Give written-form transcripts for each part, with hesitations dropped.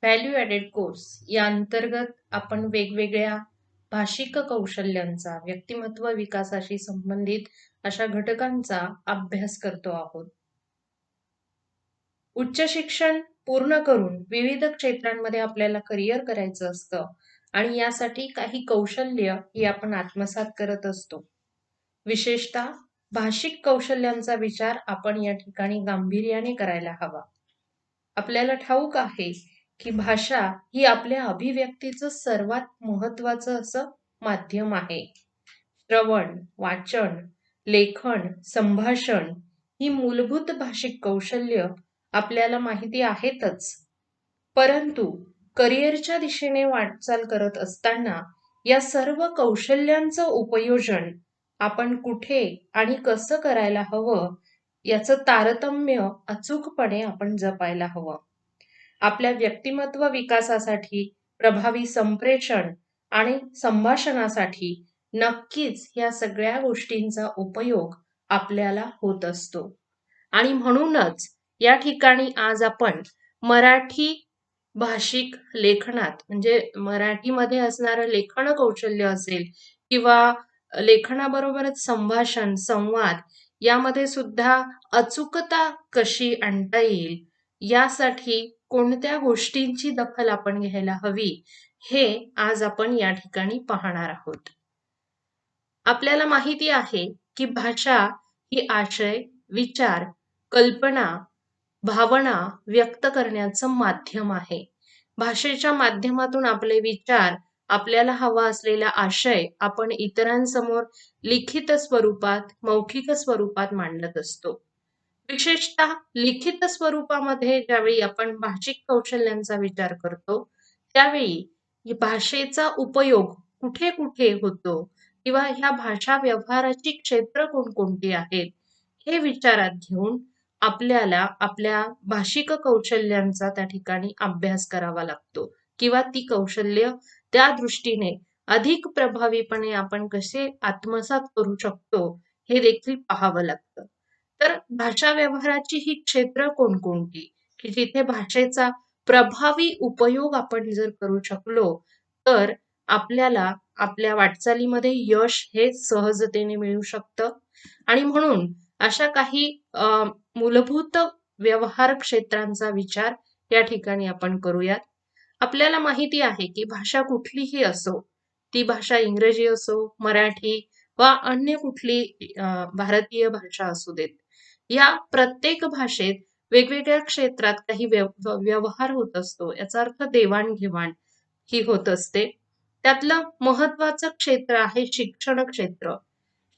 Value added course या अंतर्गत आपण वेगवेगळ्या भाषिक कौशल्यांचा, व्यक्तिमत्व विकासाशी संबंधित अशा घटकांचा अभ्यास करतो आहोत. उच्च शिक्षण पूर्ण करून विविध क्षेत्रांमध्ये आपल्याला करिअर करायचं असतं आणि यासाठी काही कौशल्य ही आपण आत्मसात करत असतो. विशेषतः भाषिक कौशल्यांचा विचार आपण या ठिकाणी गांभीर्याने करायला हवा. आपल्याला ठाऊक आहे की भाषा ही आपल्या अभिव्यक्तीचं सर्वात महत्वाचं असं माध्यम आहे. श्रवण, वाचन, लेखन, संभाषण ही मूलभूत भाषिक कौशल्य आपल्याला माहिती आहेतच. परंतु करिअरच्या दिशेने वाटचाल करत असताना या सर्व कौशल्यांचं उपयोजन आपण कुठे आणि कसं करायला हवं याचं तारतम्य अचूकपणे आपण जपायला हवं. आपल्या व्यक्तिमत्व विकासासाठी, प्रभावी संप्रेषण आणि संभाषणासाठी नक्कीच या सगळ्या गोष्टींचा उपयोग आपल्याला होत असतो. आणि म्हणूनच या ठिकाणी आज आपण मराठी भाषिक लेखनात म्हणजे मराठीमध्ये असणारं लेखन कौशल्य असेल किंवा लेखनाबरोबरच संभाषण, संवाद यामध्ये सुद्धा अचूकता कशी आणता येईल, यासाठी कोणत्या गोष्टींची दखल आपण घ्यायला हवी, हे आज आपण या ठिकाणी पाहणार आहोत. आपल्याला माहिती आहे की भाषा ही आशय, विचार, कल्पना, भावना व्यक्त करण्याचं माध्यम आहे. भाषेच्या माध्यमातून आपले विचार, आपल्याला हवा असलेला आशय आपण इतरांसमोर लिखित स्वरूपात, मौखिक स्वरूपात मांडत असतो. विशेषतः लिखित स्वरूपामध्ये ज्यावेळी आपण भाषिक कौशल्यांचा विचार करतो, त्यावेळी भाषेचा उपयोग कुठे कुठे होतो किंवा ह्या भाषा व्यवहाराची क्षेत्र कोणकोणती आहेत, हे विचारात घेऊन आपल्याला आपल्या भाषिक कौशल्यांचा त्या ठिकाणी अभ्यास करावा लागतो किंवा ती कौशल्य त्या दृष्टीने अधिक प्रभावीपणे आपण कसे आत्मसात करू शकतो हे देखील पाहावं लागतं. तर भाषा व्यवहाराची ही क्षेत्र कोणकोणती की जिथे भाषेचा प्रभावी उपयोग आपण जर करू शकलो तर आपल्याला आपल्या वाटचालीमध्ये यश हे सहजतेने मिळू शकतं. आणि म्हणून अशा काही मूलभूत व्यवहार क्षेत्रांचा विचार या ठिकाणी आपण करूयात. आपल्याला माहिती आहे की भाषा कुठलीही असो, ती भाषा इंग्रजी असो, मराठी वा अन्य कुठली भारतीय भाषा असू देत, या प्रत्येक भाषेत वेगवेगळ्या क्षेत्रात काही व्यवहार होत असतो. याचा अर्थ देवाणघेवाण ही होत असते. त्यातलं महत्वाचं क्षेत्र आहे शिक्षण क्षेत्र.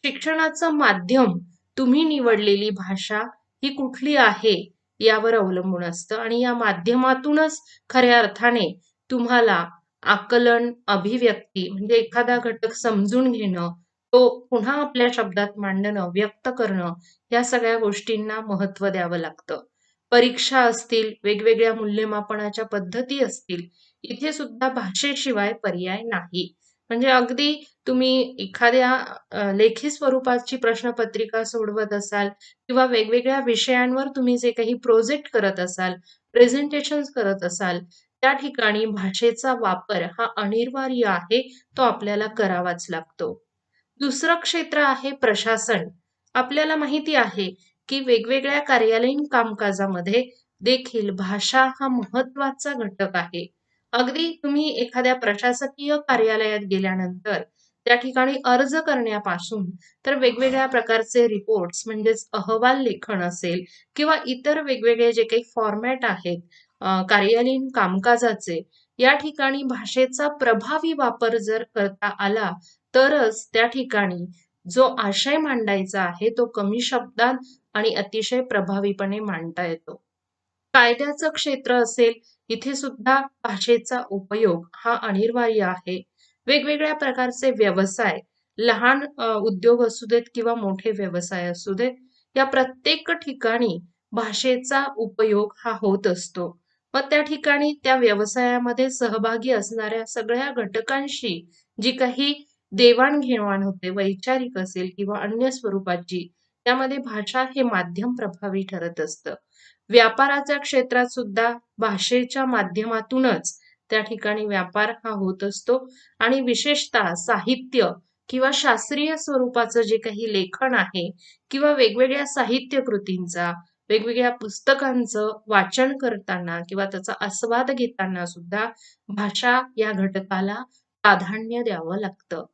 शिक्षणाचं माध्यम, तुम्ही निवडलेली भाषा ही कुठली आहे यावर अवलंबून असतं आणि या माध्यमातूनच खऱ्या अर्थाने तुम्हाला आकलन, अभिव्यक्ती म्हणजे एखादा घटक समजून घेणं, तो पुन्हा आपल्या शब्दात मांडणं, व्यक्त करणं, या सगळ्या गोष्टींना महत्त्व द्यावं लागतं. परीक्षा असतील, वेगवेगळ्या मूल्यमापनाच्या पद्धती असतील, इथे सुद्धा भाषेशिवाय पर्याय नाही. म्हणजे अगदी तुम्ही एखाद्या लेखी स्वरूपाची प्रश्नपत्रिका सोडवत असाल किंवा वेगवेगळ्या विषयांवर तुम्ही जे काही प्रोजेक्ट करत असाल, प्रेझेंटेशन्स करत असाल, त्या ठिकाणी भाषेचा वापर हा अनिवार्य आहे, तो आपल्याला करावाच लागतो. दुसरं क्षेत्र आहे प्रशासन. आपल्याला माहिती आहे की वेगवेगळ्या कार्यालयीन कामकाजामध्ये देखील भाषा हा महत्वाचा घटक आहे. अगदी तुम्ही एखाद्या प्रशासकीय कार्यालयात गेल्यानंतर त्या ठिकाणी अर्ज करण्यापासून तर वेगवेगळ्या प्रकारचे रिपोर्ट्स म्हणजेच अहवाल लेखन असेल किंवा इतर वेगवेगळे जे काही फॉर्मॅट आहेत कार्यालयीन कामकाजाचे, या ठिकाणी भाषेचा प्रभावी वापर जर करता आला तरच त्या ठिकाणी जो आशय मांडायचा आहे तो कमी शब्दात आणि अतिशय प्रभावीपणे मांडता येतो. कायद्याचं क्षेत्र असेल, इथे सुद्धा भाषेचा उपयोग हा अनिवार्य आहे. वेगवेगळ्या प्रकारचे व्यवसाय, लहान उद्योग असू देत किंवा मोठे व्यवसाय असू देत, या प्रत्येक ठिकाणी भाषेचा उपयोग हा होत असतो. मग त्या ठिकाणी त्या व्यवसायामध्ये सहभागी असणाऱ्या सगळ्या घटकांशी जी काही देवाणघेवाण होते, वैचारिक असेल किंवा अन्य स्वरूपाची, त्यामध्ये भाषा हे माध्यम प्रभावी ठरत असतं. व्यापाराच्या क्षेत्रात सुद्धा भाषेच्या माध्यमातूनच त्या ठिकाणी व्यापार हा होत असतो आणि विशेषतः साहित्य किंवा शास्त्रीय स्वरूपाचं जे काही लेखन आहे किंवा वेगवेगळ्या साहित्य कृतींचा, वेगवेगळ्या पुस्तकांचं वाचन करताना किंवा त्याचा आस्वाद घेताना सुद्धा भाषा या घटकाला प्राधान्य द्यावं लागतं.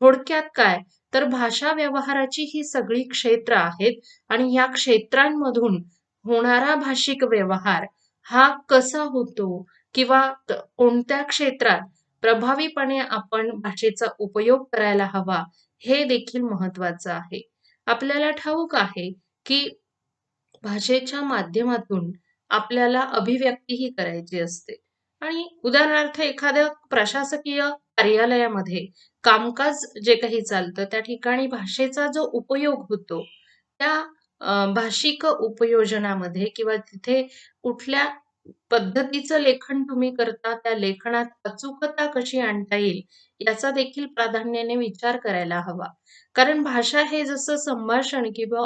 थोडक्यात काय, तर भाषा व्यवहाराची ही सगळी क्षेत्र आहेत आणि या क्षेत्रांमधून होणारा भाषिक व्यवहार हा कसा होतो किंवा कोणत्या क्षेत्रात प्रभावीपणे आपण भाषेचा उपयोग करायला हवा, हे देखील महत्वाचं आहे. आपल्याला ठाऊक आहे की भाषेच्या माध्यमातून आपल्याला अभिव्यक्तीही करायची असते आणि उदाहरणार्थ एखाद्या प्रशासकीय कार्यालयामध्ये कामकाज जे काही चालतं त्या ठिकाणी भाषेचा जो उपयोग होतो त्या भाषिक उपयोजनामध्ये किंवा तिथे कुठल्या पद्धतीचं लेखन तुम्ही करता, त्या लेखनात अचूकता कशी आणता येईल याचा देखील प्राधान्याने विचार करायला हवा. कारण भाषा हे जसं संभाषण किंवा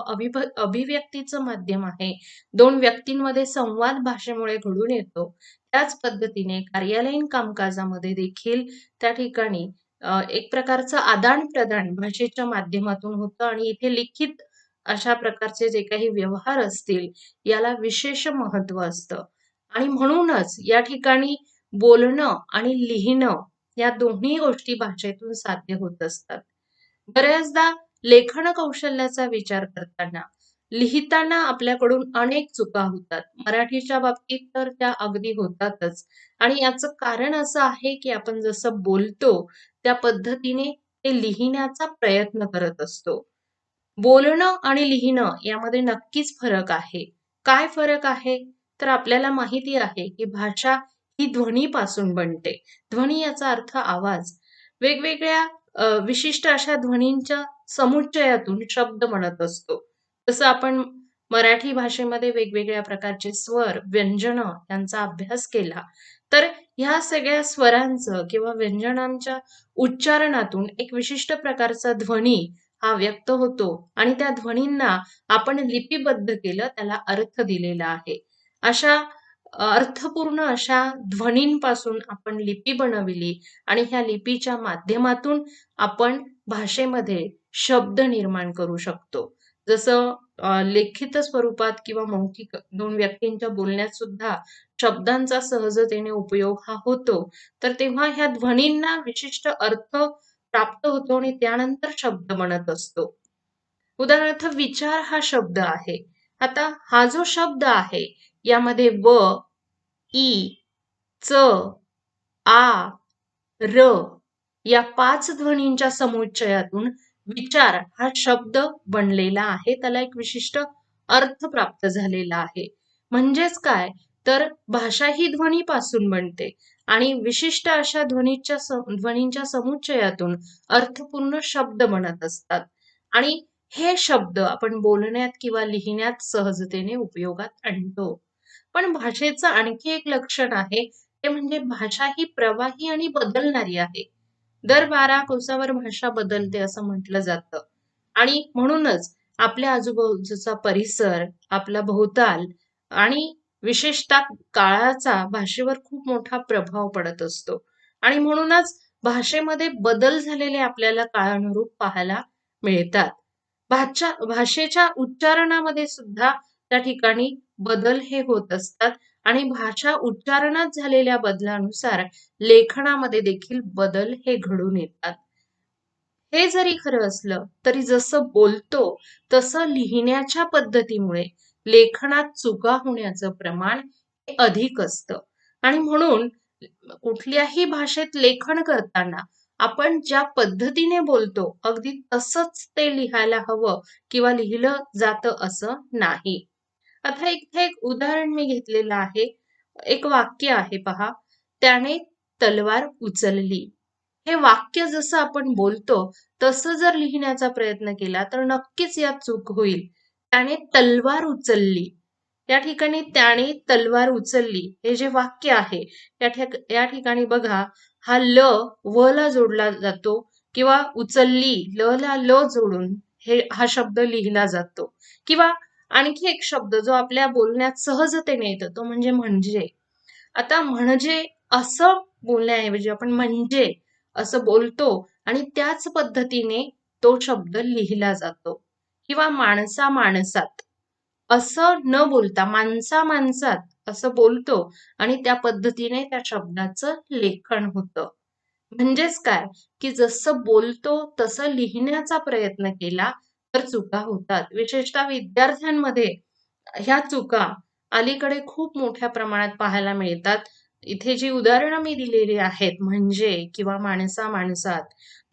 अभिव्यक्तीचं माध्यम आहे, दोन व्यक्तींमध्ये संवाद भाषेमुळे घडून येतो. त्याच पद्धतीने कार्यालयीन कामकाजामध्ये देखील त्या ठिकाणी एक प्रकारचं आदान-प्रदान भाषेच्या माध्यमातून होतं आणि इथे लिखित अशा प्रकारचे जे काही व्यवहार असतील, याला विशेष महत्त्व असतं. आणि म्हणूनच या ठिकाणी बोलणं आणि लिहिणं या दोन्ही गोष्टी भाषेतून साध्य होत असतात. बऱ्याचदा लेखन कौशल्याचा विचार करताना, लिहिताना आपल्याकडून अनेक चुका होतात. मराठीच्या बाबतीत तर त्या अगदी होतातच आणि याचं कारण असं आहे, की आपण जसं बोलतो त्या पद्धतीने ते लिहिण्याचा प्रयत्न करत असतो. बोलणं आणि लिहिणं यामध्ये नक्कीच फरक आहे. काय फरक आहे? तर आपल्याला माहिती आहे, की भाषा ही ध्वनीपासून बनते. ध्वनी याचा अर्थ आवाज. वेगवेगळ्या विशिष्ट अशा ध्वनींच्या समुच्चयातून शब्द बनत असतो. जसं आपण मराठी भाषेमध्ये वेगवेगळ्या प्रकारचे स्वर, व्यंजनं यांचा अभ्यास केला, तर ह्या सगळ्या स्वरांचं किंवा व्यंजनांच्या उच्चारणातून एक विशिष्ट प्रकारचा ध्वनी हा व्यक्त होतो आणि त्या ध्वनींना आपण लिपिबद्ध केलं, त्याला अर्थ दिलेला आहे. अशा अर्थपूर्ण अशा ध्वनींपासून आपण लिपी बनविली आणि ह्या लिपीच्या माध्यमातून आपण भाषेमध्ये शब्द निर्माण करू शकतो. जसं लिखित स्वरूपात किंवा मौखिक दोन व्यक्तींच्या बोलण्यात सुद्धा शब्दांचा सहजतेने उपयोग हा होतो. तर तेव्हा ह्या ध्वनींना विशिष्ट अर्थ प्राप्त होतो आणि त्यानंतर शब्द बनत असतो. उदाहरणार्थ विचार हा शब्द आहे. आता हा जो शब्द आहे यामध्ये व, ई, च, आ, र या 5 ध्वनींच्या समुच्चयातून विचार हा शब्द बनलेला आहे. त्याला एक विशिष्ट अर्थ प्राप्त झालेला आहे. म्हणजेच काय? तर भाषा ही ध्वनीपासून बनते आणि विशिष्ट अशा ध्वनींच्या समुच्चयातून अर्थपूर्ण शब्द बनत असतात. आणि हे शब्द आपण बोलण्यात किंवा लिहिण्यात सहजतेने उपयोगात आणतो. पण भाषेचं आणखी एक लक्षण आहे, ते म्हणजे भाषा ही प्रवाही आणि बदलणारी आहे. दर 12 कोसावर भाषा बदलते असं म्हटलं जातं. आणि म्हणूनच आपल्या आजूबाजूचा परिसर, आपला भोवताल आणि विशेषतः काळाचा भाषेवर खूप मोठा प्रभाव पडत असतो. आणि म्हणूनच भाषेमध्ये बदल झालेले आपल्याला काळानुरूप पाहायला मिळतात. भाषेच्या उच्चारणामध्ये सुद्धा त्या ठिकाणी बदल हे होत असतात आणि भाषा उच्चारणात झालेल्या बदलानुसार लेखनामध्ये देखील बदल हे घडून येतात. हे जरी खरं असलं तरी जसं बोलतो तसं लिहिण्याच्या पद्धतीमुळे लेखनात चुका होण्याचं प्रमाण हे अधिक असतं आणि म्हणून कुठल्याही भाषेत लेखन करताना आपण ज्या पद्धतीने बोलतो अगदी तसंच ते लिहायला हवं किंवा लिहिलं जातं असं नाही. आता इथे एक उदाहरण मी घेतलेलं आहे. एक वाक्य आहे पहा. त्याने तलवार उचलली. हे वाक्य जसं आपण बोलतो तसं जर लिहिण्याचा प्रयत्न केला तर नक्कीच यात चूक होईल. त्याने तलवार उचलली. या ठिकाणी त्याने तलवार उचलली हे जे वाक्य आहे या ठिकाणी बघा हा ल व ला जोडला जातो किंवा उचलली ल ला ल जोडून हा शब्द लिहिला जातो किंवा आणखी एक शब्द जो आपल्या बोलण्यात सहजतेने येतो तो म्हणजे म्हणजे. आता म्हणजे असं बोलण्याऐवजी आपण म्हणजे असं बोलतो आणि त्याच पद्धतीने तो शब्द लिहिला जातो. किंवा माणसा माणसात असं न बोलता माणसा माणसात असं बोलतो आणि त्या पद्धतीने त्या शब्दाचं लेखन होतं. म्हणजेच काय, की जसं बोलतो तसं लिहिण्याचा प्रयत्न केला तर चुका होतात. विशेषतः विद्यार्थ्यांमध्ये ह्या चुका अलीकडे खूप मोठ्या प्रमाणात पाहायला मिळतात. इथे जी उदाहरणं मी दिलेली आहेत म्हणजे किंवा माणसा माणसात,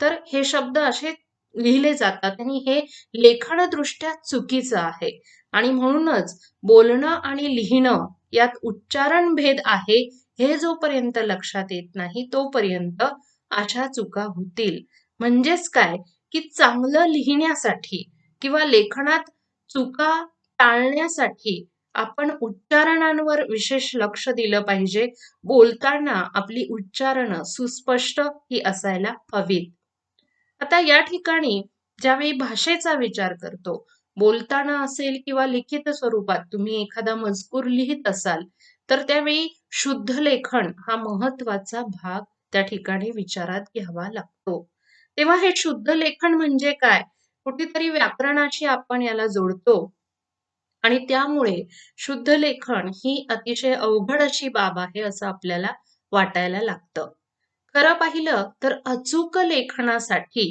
तर हे शब्द असे लिहिले जातात आणि हे लेखनदृष्ट्या चुकीचं आहे. आणि म्हणूनच बोलणं आणि लिहिणं यात उच्चारण भेद आहे, हे जोपर्यंत लक्षात येत नाही तोपर्यंत अशा चुका होतील. म्हणजेच काय, की चांगलं लिहिण्यासाठी किंवा लेखनात चुका टाळण्यासाठी आपण उच्चारणांवर विशेष लक्ष दिलं पाहिजे. बोलताना आपली उच्चारणं सुस्पष्ट ही असायला हवीत. आता या ठिकाणी ज्यावेळी भाषेचा विचार करतो, बोलताना असेल किंवा लिखित स्वरूपात तुम्ही एखादा मजकूर लिहित असाल, तर त्यावेळी शुद्ध लेखन हा महत्वाचा भाग त्या ठिकाणी विचारात घ्यावा लागतो. तेव्हा हे शुद्ध लेखन म्हणजे काय? कुठेतरी व्याकरणाशी आपण याला जोडतो आणि त्यामुळे शुद्ध लेखन ही अतिशय अवघड अशी बाब आहे असं आपल्याला वाटायला लागतं. खरं पाहिलं तर अचूक लेखनासाठी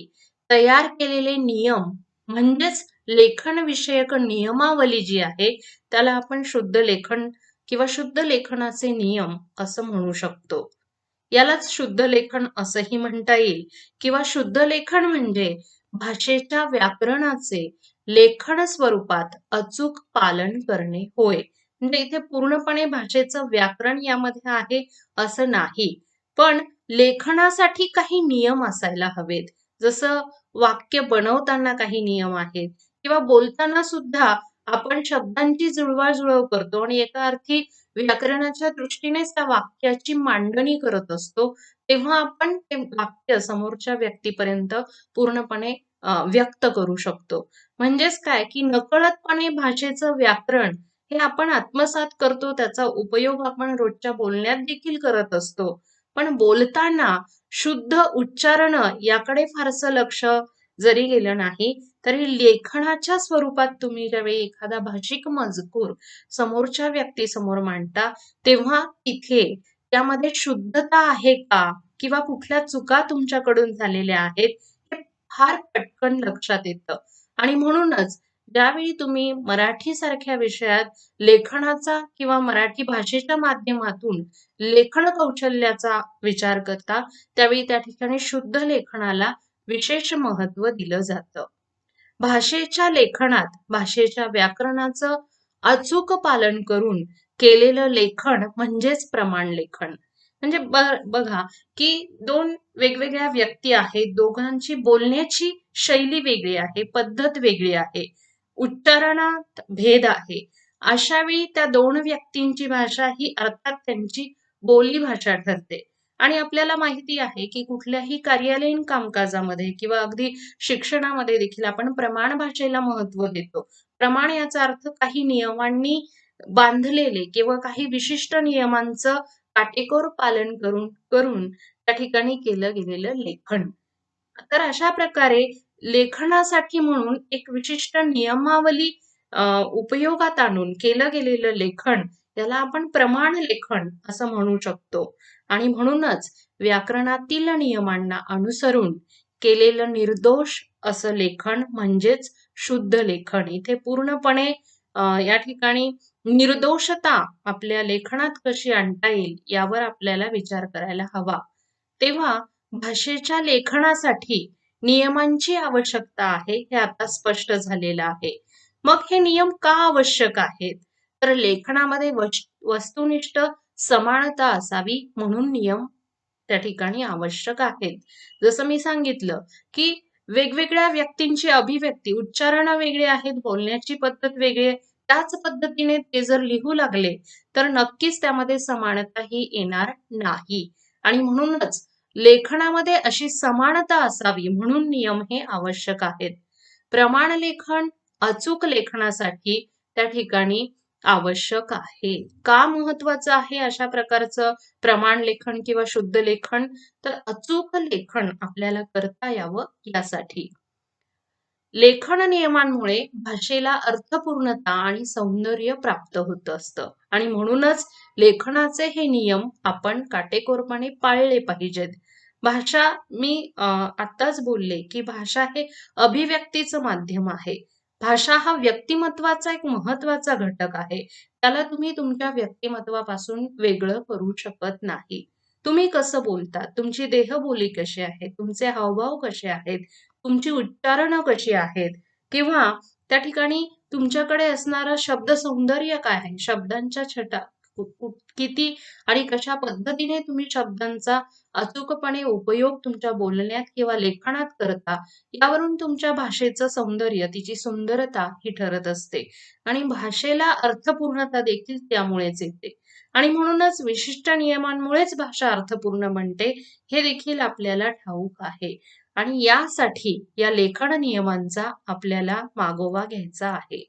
तयार केलेले नियम म्हणजेच लेखन विषयक नियमावली जी आहे त्याला आपण शुद्ध लेखन किंवा शुद्ध लेखनाचे नियम असं म्हणू शकतो. यालाच शुद्ध लेखन असंही म्हणता येईल किंवा शुद्ध लेखन म्हणजे भाषेच्या व्याकरणाचे लेखन स्वरूपात अचूक पालन करणे होय. म्हणजे इथे पूर्णपणे भाषेचं व्याकरण यामध्ये आहे असं नाही. पण लेखनासाठी काही नियम असायला हवेत. जसं वाक्य बनवताना काही नियम आहेत किंवा बोलताना सुद्धा आपण शब्दांची जुळवाजुळव करतो आणि एका अर्थी व्याकरणाच्या दृष्टीनेच त्या वाक्याची मांडणी करत असतो. तेव्हा आपण ते वाक्य समोरच्या व्यक्तीपर्यंत पूर्णपणे व्यक्त करू शकतो. म्हणजेच काय, की नकळतपणे भाषेचं व्याकरण हे आपण आत्मसात करतो. त्याचा उपयोग आपण रोजच्या बोलण्यात देखील करत असतो. पण बोलताना शुद्ध उच्चारणं याकडे फारसं लक्ष जरी गेलं नाही, तरी लेखनाच्या स्वरूपात तुम्ही ज्यावेळी एखादा भाषिक मजकूर समोरच्या व्यक्तीसमोर मांडता, तेव्हा तिथे त्यामध्ये शुद्धता आहे का? किंवा कुठल्या चुका तुमच्याकडून झालेल्या आहेत, हे फार पटकन लक्षात येतं. आणि म्हणूनच ज्यावेळी तुम्ही मराठीसारख्या विषयात लेखनाचा किंवा मराठी भाषेच्या माध्यमातून लेखन कौशल्याचा विचार करता, त्यावेळी त्या ठिकाणी शुद्ध लेखनाला विशेष महत्त्व दिलं जातं. भाषेच्या लेखनात भाषेच्या व्याकरणाचं अचूक पालन करून केलेलं लेखन म्हणजेच प्रमाण लेखन. म्हणजे बघा, की दोन वेगवेगळ्या व्यक्ती आहेत, दोघांची बोलण्याची शैली वेगळी आहे, पद्धत वेगळी आहे, उच्चारणात भेद आहे. अशा वेळी त्या दोन व्यक्तींची भाषा ही अर्थात त्यांची बोली भाषा ठरते. आणि आपल्याला माहिती आहे, की कुठल्याही कार्यालयीन कामकाजामध्ये किंवा अगदी शिक्षणामध्ये देखील आपण प्रमाण भाषेला महत्त्व देतो. प्रमाण याचा अर्थ काही नियमांनी बांधलेले किंवा काही विशिष्ट नियमांचं काटेकोर पालन करून करून त्या ठिकाणी केलं गेलेलं लेखन. तर अशा प्रकारे लेखनासाठी म्हणून एक विशिष्ट नियमावली उपयोगात आणून केलं गेलेलं लेखन याला आपण प्रमाण लेखन असं म्हणू शकतो. आणि म्हणूनच व्याकरणातील नियमांना अनुसरून केलेलं निर्दोष असं लेखन म्हणजेच शुद्ध लेखन. इथे पूर्णपणे या ठिकाणी निर्दोषता आपल्या लेखनात कशी आणता येईल यावर आपल्याला विचार करायला हवा. तेव्हा भाषेच्या लेखनासाठी नियमांची आवश्यकता आहे हे आता स्पष्ट झालेलं आहे. मग हे नियम का आवश्यक आहेत? तर लेखनामध्ये वस्तुनिष्ठ समानता असावी म्हणून नियम त्या ठिकाणी आवश्यक आहेत. जसं मी सांगितलं, की वेगवेगळ्या व्यक्तींची अभिव्यक्ती, उच्चारणं वेगळी आहेत, बोलण्याची पद्धत वेगळी आहे. त्याच पद्धतीने ते जर लिहू लागले, तर नक्कीच त्यामध्ये समानता ही येणार नाही. आणि म्हणूनच लेखनामध्ये अशी समानता असावी म्हणून नियम हे आवश्यक आहेत. प्रमाण लेखन अचूक लेखनासाठी त्या ठिकाणी आवश्यक आहे. का महत्वाचं आहे अशा प्रकारचं प्रमाण लेखन किंवा शुद्ध लेखन? तर अचूक लेखन आपल्याला करता यावं यासाठी. लेखन नियमांमुळे भाषेला अर्थपूर्णता आणि सौंदर्य प्राप्त होत असतं आणि म्हणूनच लेखनाचे हे नियम आपण काटेकोरपणे पाळले पाहिजेत. भाषा मी आत्ताच बोलले की भाषा हे अभिव्यक्तीचं माध्यम आहे. भाषा हा व्यक्तिमत्वाचा एक महत्वाचा घटक आहे. त्याला तुम्ही तुमच्या व्यक्तिमत्वापासून वेगळं करू शकत नाही. तुम्ही कसं बोलता, तुमची देहबोली कशी आहे, तुमचे हावभाव कसे आहेत, तुमची उच्चारणं कशी आहेत किंवा त्या ठिकाणी तुमच्याकडे असणारं शब्द सौंदर्य काय आहे, शब्दांच्या छटा किती आणि कशा पद्धतीने तुम्ही शब्दांचा अचूकपणे उपयोग तुमच्या बोलण्यात किंवा लेखनात करता, यावरून तुमच्या भाषेचं सौंदर्य, तिची सुंदरता ही ठरत असते आणि भाषेला अर्थपूर्णता देखील त्यामुळेच येते आणि म्हणूनच विशिष्ट नियमांमुळेच भाषा अर्थपूर्ण बनते, हे देखील आपल्याला ठाऊक आहे. आणि यासाठी या लेखन नियमांचा आपल्याला मागोवा घ्यायचा आहे.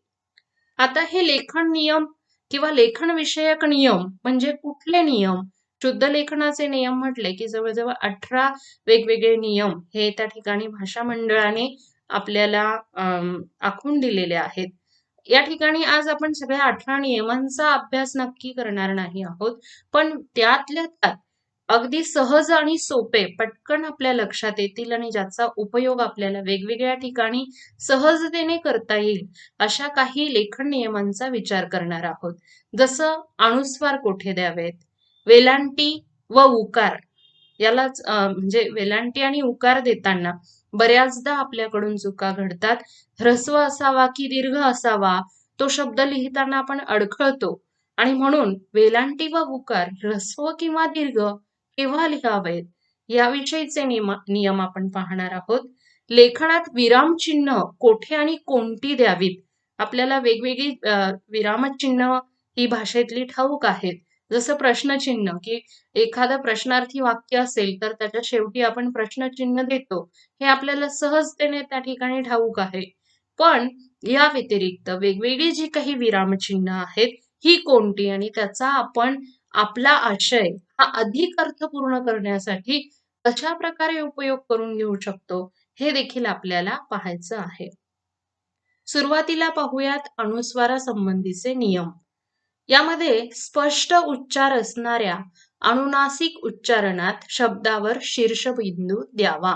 आता हे लेखन नियम किंवा लेखन विषयक नियम म्हणजे कुठले नियम? शुद्ध लेखनाचे नियम म्हटले की जवळजवळ 18 वेगवेगळे नियम हे त्या ठिकाणी भाषा मंडळाने आपल्याला आखून दिलेले आहेत. या ठिकाणी आज आपण सगळ्या 18 नियमांचा अभ्यास नक्की करणार नाही आहोत, पण त्यातल्या त्यात अगदी सहज आणि सोपे पटकन आपल्या लक्षात येतील आणि ज्याचा उपयोग आपल्याला वेगवेगळ्या ठिकाणी सहजतेने करता येईल अशा काही लेखन नियमांचा विचार करणार आहोत. जसं अनुस्वार कोठे द्यावेत, वेलांटी व उकार यालाच म्हणजे वेलांटी आणि उकार देताना बऱ्याचदा आपल्याकडून चुका घडतात. ह्रस्व असावा की दीर्घ असावा तो शब्द लिहिताना आपण अडखळतो आणि म्हणून वेलांटी व उकार ह्रस्व किंवा दीर्घ केव्हा लिहावेत याविषयीचे नियम आपण पाहणार आहोत. लेखनात विरामचिन्ह कोठे आणि कोणती द्यावीत? आपल्याला वेगवेगळी विरामचिन्ह ही भाषेतली ठाऊक आहेत. जसं प्रश्नचिन्ह की एखादं प्रश्नार्थी वाक्य असेल तर त्याच्या शेवटी आपण प्रश्नचिन्ह देतो, हे आपल्याला सहजतेने त्या ठिकाणी ठाऊक आहे. पण या व्यतिरिक्त वेगवेगळी जी काही विरामचिन्ह आहेत ही कोणती आणि त्याचा आपण आपला आशय हा अधिक अर्थपूर्ण करण्यासाठी कशा प्रकारे उपयोग करून घेऊ शकतो, हे देखील आपल्याला पाहायचं आहे. सुरुवातीला पाहूयात अनुस्वारासंबंधीचे नियम. यामध्ये स्पष्ट उच्चार असणाऱ्या अनुनासिक उच्चारणात शब्दावर शीर्षबिंदू द्यावा.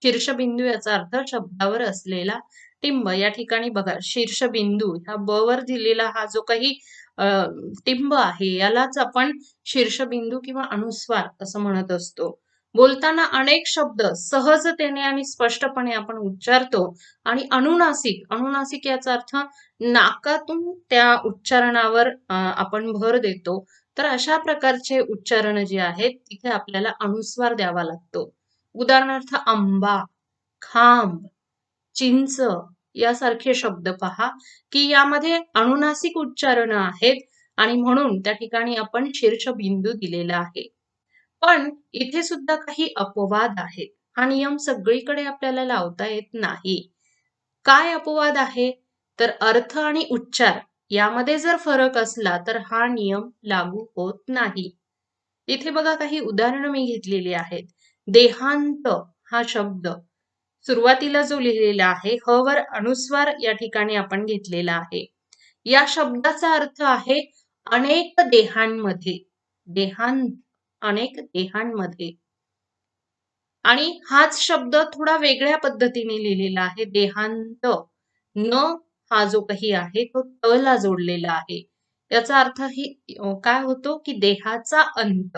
शीर्षबिंदू याचा अर्थ शब्दावर असलेला टिंब. या ठिकाणी बघा शीर्षबिंदू ह्या ब वर दिलेला हा जो काही टिंब आहे यालाच आपण शीर्षबिंदू किंवा अनुस्वार असं म्हणत असतो. बोलताना अनेक शब्द सहजतेने आणि स्पष्टपणे आपण उच्चारतो आणि अनुनासिक याचा अर्थ नाकातून त्या उच्चारणावर आपण भर देतो. तर अशा प्रकारचे उच्चारण जे आहेत तिथे आपल्याला अनुस्वार द्यावा लागतो. उदाहरणार्थ आंबा, खांब, चिंच यासारखे शब्द पहा की यामध्ये अनुनासिक उच्चारण आहेत आणि म्हणून त्या ठिकाणी आपण शीर्षबिंदू दिलेला आहे. पण इथे सुद्धा काही अपवाद आहेत. हा नियम सगळीकडे आपल्याला लावता येत नाही. काय अपवाद आहे? तर अर्थ आणि उच्चार यामध्ये जर फरक असला तर हा नियम लागू होत नाही. इथे बघा काही उदाहरणं मी घेतलेली आहेत. देहांत हा शब्द सुरुवातीला जो लिहिलेला आहे ह वर अनुस्वार या ठिकाणी आपण घेतलेला आहे. या शब्दाचा अर्थ आहे अनेक देहांमध्ये. देहांत अनेक देहांमध्ये आणि हाच शब्द थोडा वेगळ्या पद्धतीने लिहिलेला आहे. देहांत न हा जो काही आहे तो त ला जोडलेला आहे. याचा अर्थ ही काय होतो की देहाचा अंत.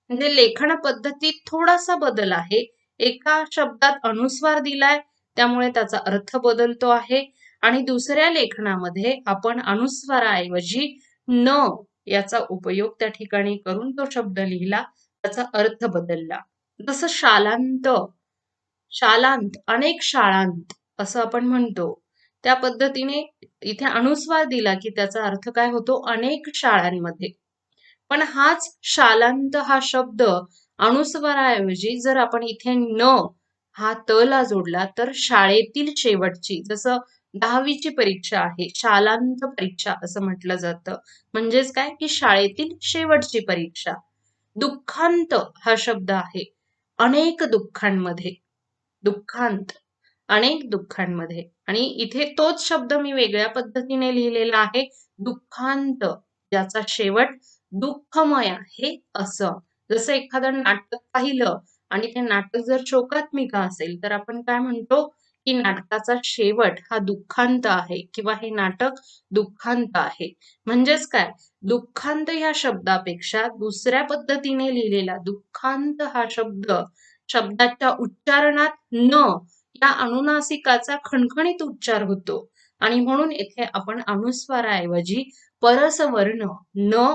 म्हणजे लेखन पद्धतीत थोडासा बदल आहे. एका शब्दात अनुस्वार दिलाय त्यामुळे त्याचा अर्थ बदलतो आहे आणि दुसऱ्या लेखनामध्ये आपण अनुस्वाराऐवजी न याचा उपयोग त्या ठिकाणी करून तो शब्द लिहिला, त्याचा अर्थ बदलला. जसं शालांत, शालांत अनेक शाळांत असं आपण म्हणतो. त्या पद्धतीने इथे अनुस्वार दिला की त्याचा अर्थ काय होतो अनेक शाळांमध्ये. पण हाच शालांत हा शब्द अनुस्वाराऐवजी जर आपण इथे न हा त ला जोडला तर शाळेतील शेवटची, जसं 10वीची परीक्षा आहे, शालांत परीक्षा असं म्हटलं जातं. म्हणजेच काय की शाळेतील शेवटची परीक्षा. दुःखांत हा शब्द आहे अनेक दुःखांमध्ये. दुःखांत अनेक दुःखांमध्ये, आणि इथे तोच शब्द मी वेगळ्या पद्धतीने लिहिलेला आहे, दुःखांत, ज्याचा शेवट दुःखमय आहे असं. जसं एखादं नाटक पाहिलं आणि ते नाटक जर शोकात्मिका असेल तर आपण काय म्हणतो की नाटकाचा शेवट हा दुःखांत आहे किंवा हे नाटक दुःखांत आहे. म्हणजेच काय, दुःखांत या शब्दापेक्षा दुसऱ्या पद्धतीने लिहिलेला दुःखांत हा शब्द, शब्दाच्या उच्चारणात न या अनुनासिकाचा खणखणीत उच्चार होतो, आणि म्हणून येथे आपण अनुस्वाराऐवजी परसवर्ण न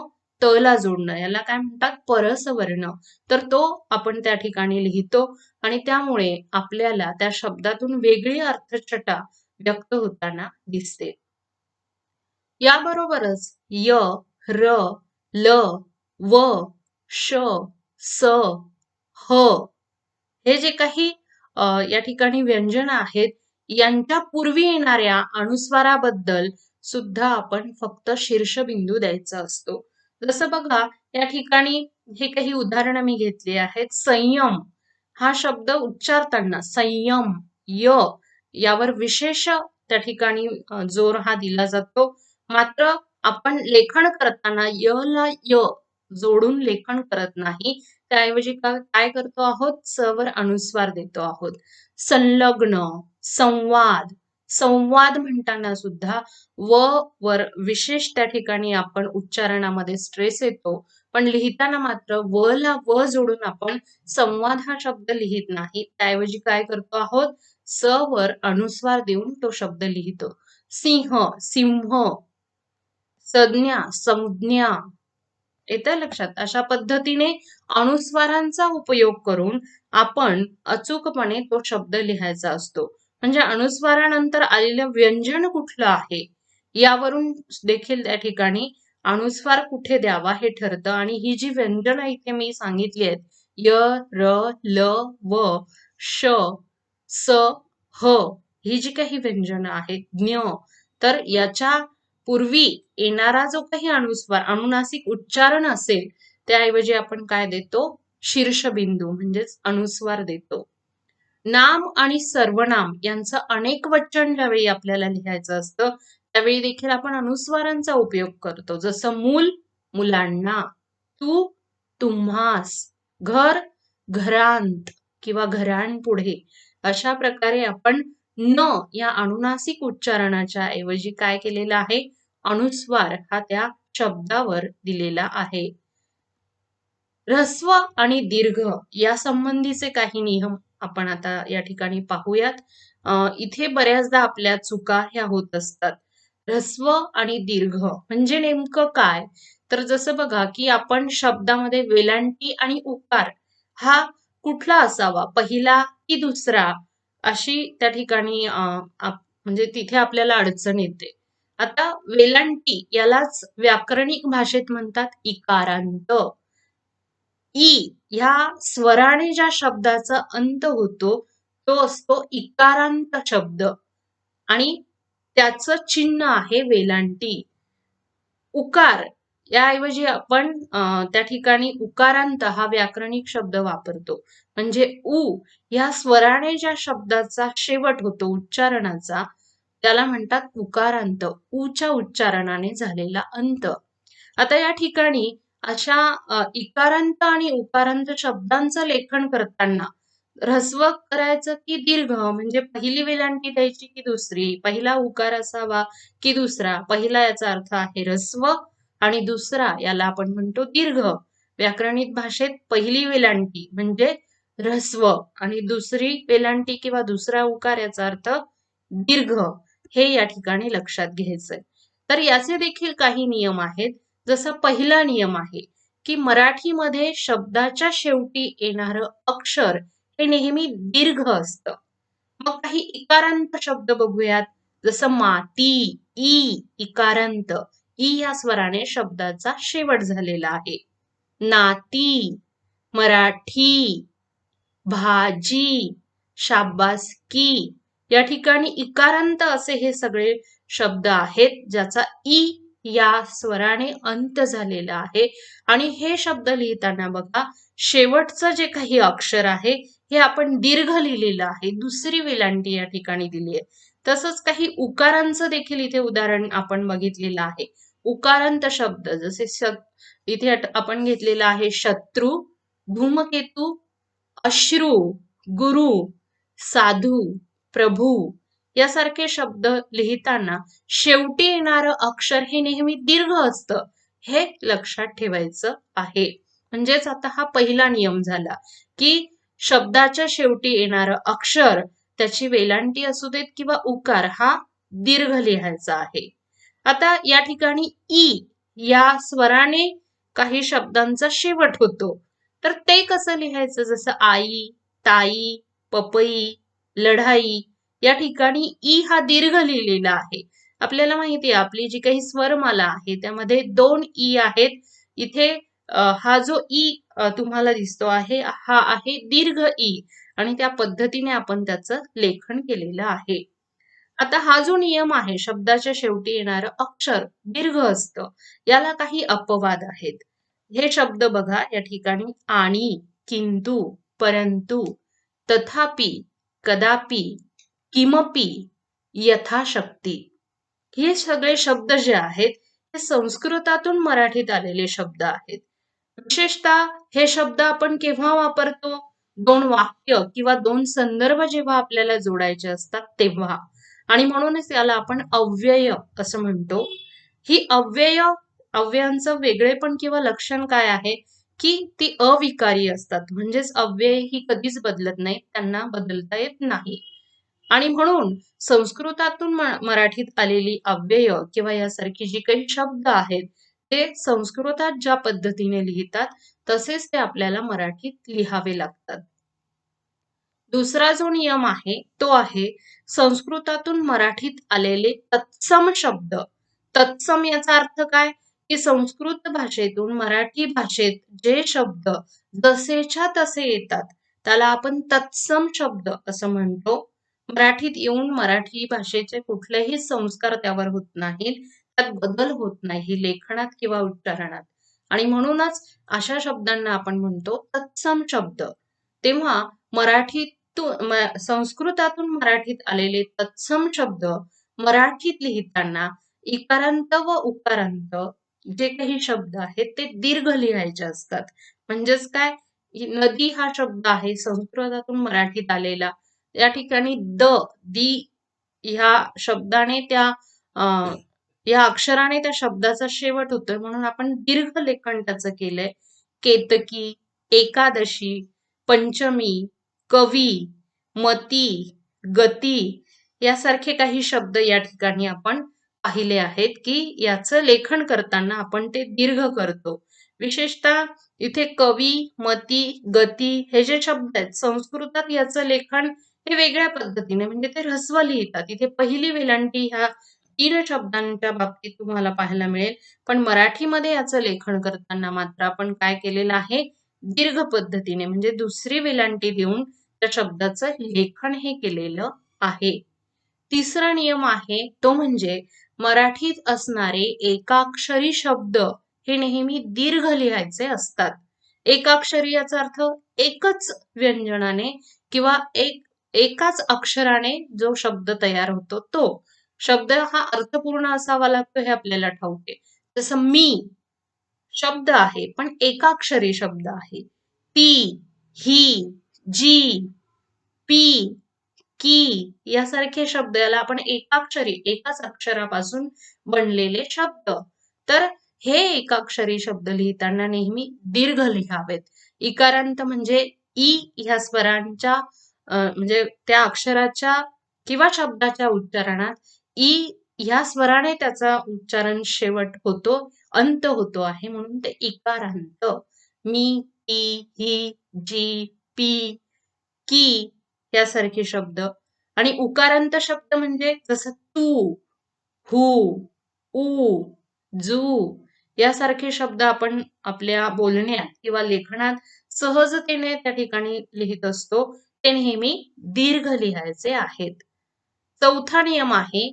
त ला जोडणं, याला काय म्हणतात, परसवर्ण, तर तो आपण त्या ठिकाणी लिहितो, आणि त्यामुळे आपल्याला त्या शब्दातून वेगळी अर्थछटा व्यक्त होताना दिसते. याबरोबरच य, र, ल, व, श, स, ह हे जे काही या ठिकाणी व्यंजन आहेत, यांच्या पूर्वी येणाऱ्या अनुस्वाराबद्दल सुद्धा आपण फक्त शीर्षबिंदू द्यायचा असतो. जसं बघा, या ठिकाणी हे काही उदाहरणं मी घेतली आहेत. संयम हा शब्द उच्चारताना संयम, य यावर विशेष त्या ठिकाणी जोर हा दिला जातो. मात्र आपण लेखन करताना य ला य जोडून लेखन करत नाही, त्याऐवजी काय करतो आहोत, स वर अनुस्वार देतो आहोत. संलग्न, संवाद, संवाद म्हणताना सुद्धा व वर विशेष त्या ठिकाणी आपण उच्चारणामध्ये स्ट्रेस येतो, पण लिहिताना मात्र व ला व जोडून आपण संवाद हा शब्द लिहित नाही, त्याऐवजी काय करतो आहोत, स वर अनुस्वार देऊन तो शब्द लिहितो. सिंह, सिंह, संज्ञा, संज्ञा, येतं लक्षात. अशा पद्धतीने अनुस्वारांचा उपयोग करून आपण अचूकपणे तो शब्द लिहायचा असतो. म्हणजे अनुस्वारानंतर आलेलं व्यंजन कुठलं आहे यावरून देखील त्या ठिकाणी अनुस्वार कुठे द्यावा हे ठरतं. आणि ही जी व्यंजनं इथे मी सांगितली आहेत, य, र, ल, व, श, स, ह, ही जी काही व्यंजनं आहेत, ज्ञ, तर याच्या पूर्वी येणारा जो काही अनुस्वार, अनुनासिक उच्चारण असेल, त्याऐवजी आपण काय देतो, शीर्षबिंदू म्हणजेच अनुस्वार देतो. नाम आणि सर्वनाम यांचं अनेक वचन ज्यावेळी आपल्याला लिहायचं असतं, त्यावेळी देखील आपण अनुस्वारांचा उपयोग करतो. जसं मूल, मुलांना, तू, तुम्हास, घर, घरांत किंवा घरांपुढे. अशा प्रकारे आपण न या अनुनासिक उच्चारणाच्या ऐवजी काय केलेलं आहे, अनुस्वार हा त्या शब्दावर दिलेला आहे. ऱ्हस्व आणि दीर्घ या संबंधीचे काही नियम आपण आता या ठिकाणी पाहूयात. इथे बऱ्याचदा आपल्या चुका ह्या होत असतात. ऱ्हस्व आणि दीर्घ म्हणजे नेमकं काय, तर जसं बघा की आपण शब्दामध्ये वेलांटी आणि उकार हा कुठला असावा, पहिला की दुसरा, अशी त्या ठिकाणी म्हणजे तिथे आपल्याला अडचण येते. आता वेलांटी यालाच व्याकरणिक भाषेत म्हणतात इकारांत. ई ह्या स्वराने ज्या शब्दाचा अंत होतो तो असतो इकारांत शब्द, आणि त्याचं चिन्ह आहे वेलांटी. उकार याऐवजी आपण त्या ठिकाणी उकारांत हा व्याकरणिक शब्द वापरतो. म्हणजे उ या स्वराने ज्या शब्दाचा शेवट होतो उच्चारणाचा, त्याला म्हणतात उकारांत, उच्या उच्चारणाने झालेला अंत. आता या ठिकाणी अशा इकारांत आणि उकारांत शब्दांचं लेखन करताना ऱ्हस्व करायचं की दीर्घ, म्हणजे पहिली वेलांटी द्यायची की दुसरी, पहिला उकार असावा की दुसरा, पहिला याचा अर्थ आहे ऱ्हस्व आणि दुसरा याला आपण म्हणतो दीर्घ. व्याकरणिक भाषेत पहिली वेलांटी म्हणजे ऱ्हस्व आणि दुसरी वेलांटी किंवा दुसरा उकार याचा अर्थ दीर्घ, हे या ठिकाणी लक्षात घ्यायचंय. तर याचे देखील काही नियम आहेत. जसा पहिला नियम आहे की मराठीमध्ये शब्दाच्या शेवटी येणारं अक्षर हे नेहमी दीर्घ असतं. मग काही इकारांत शब्द बघूयात. जसं माती, ई इकारांत, ई या स्वराने शब्दाचा शेवट झालेला आहे. नाती, मराठी, भाजी, शाबासकी या ठिकाणी इकारांत असे हे सगळे शब्द आहेत ज्याचा ई या स्वराने अंत झालेला आहे. आणि हे शब्द लिहिताना बघा, शेवटचं जे काही अक्षर आहे हे आपण दीर्घ लिहिलेलं आहे, दुसरी वेलांटी या ठिकाणी दिली आहे. तसंच काही उकारांचं देखील इथे उदाहरण आपण बघितलेलं आहे. उकारांत शब्द जसे इथे आपण घेतलेला आहे शत्रू, धूमकेतू, अश्रू, गुरु, साधू, प्रभू यासारखे शब्द लिहिताना शेवटी येणारं अक्षर हे नेहमी दीर्घ असतं, हे लक्षात ठेवायचं आहे. म्हणजेच आता हा पहिला नियम झाला की शब्दाच्या शेवटी येणारं अक्षर, त्याची वेलांटी असू देत किंवा उकार, हा दीर्घ लिहायचा आहे. आता या ठिकाणी ई या स्वराने काही शब्दांचा शेवट होतो, तर ते कसं लिहायचं? जसं आई, ताई, पपई, लढाई या ठिकाणी ई हा दीर्घ लिहिलेला आहे. आपल्याला माहिती आहे आपली जी काही स्वरमाला आहे त्यामध्ये 2 ई आहेत. इथे हा जो ई तुम्हाला दिसतो आहे हा आहे दीर्घ ई आणि त्या पद्धतीने आपण त्याचं लेखन केलेलं आहे. आता हा जो नियम आहे शब्दाच्या शेवटी येणारं अक्षर दीर्घ असतं, याला काही अपवाद आहेत. हे शब्द बघा या ठिकाणी आणि, किंतु, परंतु, तथापि, कदापि, किमपि, यथाशक्ती हे सगळे शब्द जे आहेत हे संस्कृतातून मराठीत आलेले शब्द आहेत. विशेषतः हे शब्द आपण केव्हा वापरतो? 2 वाक्य किंवा 2 संदर्भ जेव्हा आपल्याला जोडायचे असतात तेव्हा. आणि म्हणूनच याला आपण अव्यय असं म्हणतो. ही अव्ययांचं वेगळेपण किंवा लक्षण काय आहे की ती अविकारी असतात. म्हणजेच अव्यय ही कधीच बदलत नाही, त्यांना बदलता येत नाही. आणि म्हणून संस्कृतातून मराठीत आलेली अव्यय किंवा यासारखी जी काही शब्द आहेत ते संस्कृतात ज्या पद्धतीने लिहितात तसेच ते आपल्याला मराठीत लिहावे लागतात. दुसरा जो नियम आहे तो आहे संस्कृतातून मराठीत आलेले तत्सम शब्द. तत्सम याचा अर्थ काय? की संस्कृत भाषेतून मराठी भाषेत जे शब्द जसेच्या तसे येतात त्याला आपण तत्सम शब्द असं म्हणतो. मराठीत येऊन मराठी भाषेचे कुठलेही संस्कार त्यावर होत नाहीत, त्यात बदल होत नाही लेखनात किंवा उच्चारणात. आणि म्हणूनच अशा शब्दांना आपण म्हणतो तत्सम शब्द. तेव्हा संस्कृतातून मराठीत आलेले तत्सम शब्द मराठीत लिहिताना इकारांत व उकारांत जे काही शब्द आहेत ते दीर्घ लिहायचे असतात. म्हणजेच काय? नदी हा शब्द आहे संस्कृतातून मराठीत आलेला, या ठिकाणी दी ह्या शब्दाने या अक्षराने त्या शब्दाचा शेवट होतोय म्हणून आपण दीर्घ लेखन त्याचं केलंय. केतकी, एकादशी, पंचमी, कवी, मती, गती यासारखे काही शब्द या ठिकाणी आपण पाहिले आहेत की याचं लेखन करताना आपण ते दीर्घ करतो. विशेषतः इथे कवी, मती, गती हे जे शब्द आहेत संस्कृतात याचं लेखन हे वेगळ्या पद्धतीने म्हणजे ते ऱ्हस्व लिहितात. इथे पहिली वेलांटी ह्या 3 शब्दांच्या बाबतीत तुम्हाला पाहायला मिळेल, पण मराठीमध्ये याचं लेखन करताना मात्र आपण काय केलेलं आहे? दीर्घ पद्धतीने म्हणजे दुसरी वेलांटी देऊन त्या शब्दाचं लेखन हे केलेलं आहे. तिसरा नियम आहे तो म्हणजे मराठीत असणारे एकाक्षरी शब्द हे नेहमी दीर्घ लिहायचे असतात. एकाक्षरी याचा अर्थ एकच व्यंजनाने किंवा एकाच अक्षराने जो शब्द तयार होतो तो शब्द हा अर्थपूर्ण असावा लागतो हे आपल्याला ठाऊक आहे. जसं मी शब्द आहे पण एकाक्षरी शब्द आहे. ती, ही, जी, पी, की यासारखे शब्द याला आपण एकाक्षरी एकाच अक्षरापासून बनलेले शब्द. तर हे एकाक्षरी शब्द लिहिताना नेहमी दीर्घ लिहावेत. इकारांत म्हणजे ई ह्या स्वरांच्या म्हणजे त्या अक्षराच्या किंवा शब्दाच्या उच्चारणात ई ह्या स्वराने त्याचा उच्चारण शेवट होतो, अंत होतो आहे म्हणून ते इकारांत. मी, ती, ही, जी, पी, की यासारखे शब्द. आणि उकारांत शब्द म्हणजे जसं तू, हू, ऊ, जू यासारखे शब्द आपण आपल्या बोलण्यात किंवा लेखनात सहजतेने त्या ठिकाणी लिहित असतो. ते नेहमी दीर्घ लिहायचे आहेत. चौथा नियम आहे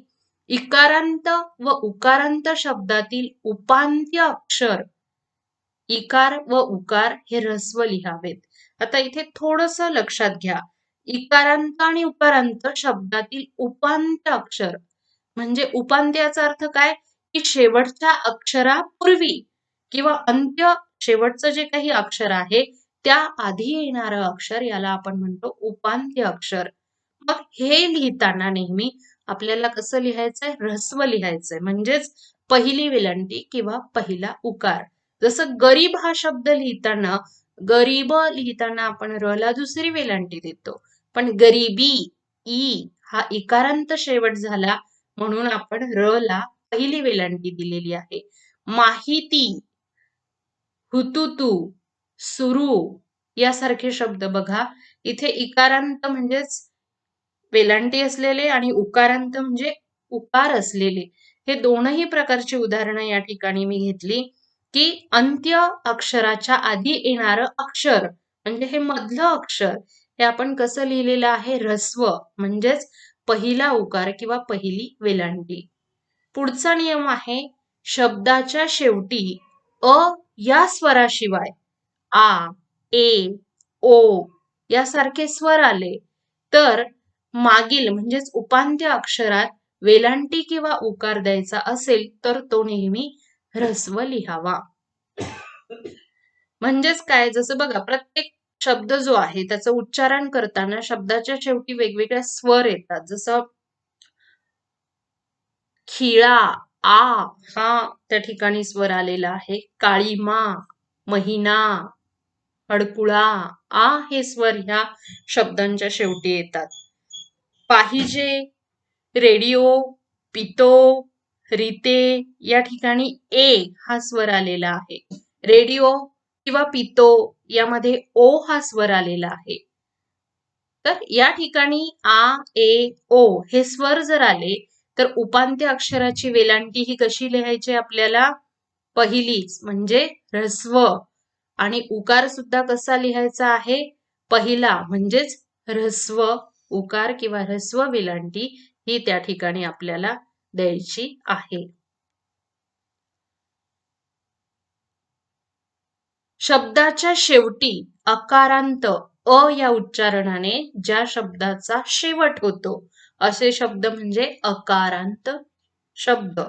इकारांत व उकारांत शब्दातील उपांत्य अक्षर इकार व उकार हे ऱ्हस्व लिहावेत. आता इथे थोडस लक्षात घ्या. इकारांत आणि उकारांत शब्दातील उपांत्य अक्षर म्हणजे उपांत्याचा अर्थ काय की शेवटच्या अक्षरापूर्वी किंवा अंत्य शेवटचं जे काही अक्षर आहे त्या आधी येणारं अक्षर याला आपण म्हणतो उपांत्य अक्षर. मग हे लिहिताना नेहमी आपल्याला कसं लिहायचंय ऱ्हस्व लिहायचंय म्हणजेच पहिली वेलांटी किंवा पहिला उकार. जसं गरीब हा शब्द लिहिताना गरीब लिहिताना आपण र ला दुसरी वेलांटी देतो पण गरीबी ई हा इकारांत शेवट झाला म्हणून आपण र ला पहिली वेलांटी दिलेली आहे. माहिती हुतुतू सुरू यासारखे शब्द बघा इथे इकारांत म्हणजेच वेलांटी असलेले आणि उकारांत म्हणजे उकार असलेले हे दोनही प्रकारची उदाहरणं या ठिकाणी मी घेतली की अंत्य अक्षराच्या आधी येणारं अक्षर म्हणजे हे मधलं अक्षर हे आपण कसं लिहिलेलं आहे ऱ्हस्व म्हणजेच पहिला उकार किंवा पहिली वेलांटी. पुढचा नियम आहे शब्दाच्या शेवटी अ या स्वराशिवाय आ ए ओ यासारखे स्वर आले तर मागील म्हणजेच उपांत्य अक्षरात वेलांटी किंवा उकार द्यायचा असेल तर तो नेहमी ऱ्हस्व लिहावा. म्हणजेच काय जसं बघा प्रत्येक शब्द जो आहे त्याचं उच्चारण करताना शब्दाच्या शेवटी वेगवेगळ्या स्वर येतात. जसं खिळा आ हा त्या ठिकाणी स्वर आलेला आहे. काळीमा महिना हडकुळा आ हे स्वर ह्या शब्दांच्या शेवटी येतात. पाहिजे रेडिओ पितो रीते या ठिकाणी ए हा स्वर आलेला आहे. रेडिओ किंवा पितो यामध्ये ओ हा स्वर आलेला आहे. तर या ठिकाणी आ ए ओ हे स्वर जर आले तर उपांत्य अक्षराची वेलांटी ही कशी लिहायची आपल्याला पहिलीच म्हणजे ऱ्हस्व आणि उकार सुद्धा कसा लिहायचा आहे पहिला म्हणजेच ऱ्हस्व उकार किंवा ह्रस्व वेलांटी ही त्या ठिकाणी आपल्याला द्यायची आहे. शब्दाच्या शेवटी अकारांत अ या उच्चारणाने ज्या शब्दाचा शेवट होतो असे शब्द म्हणजे अकारांत शब्द.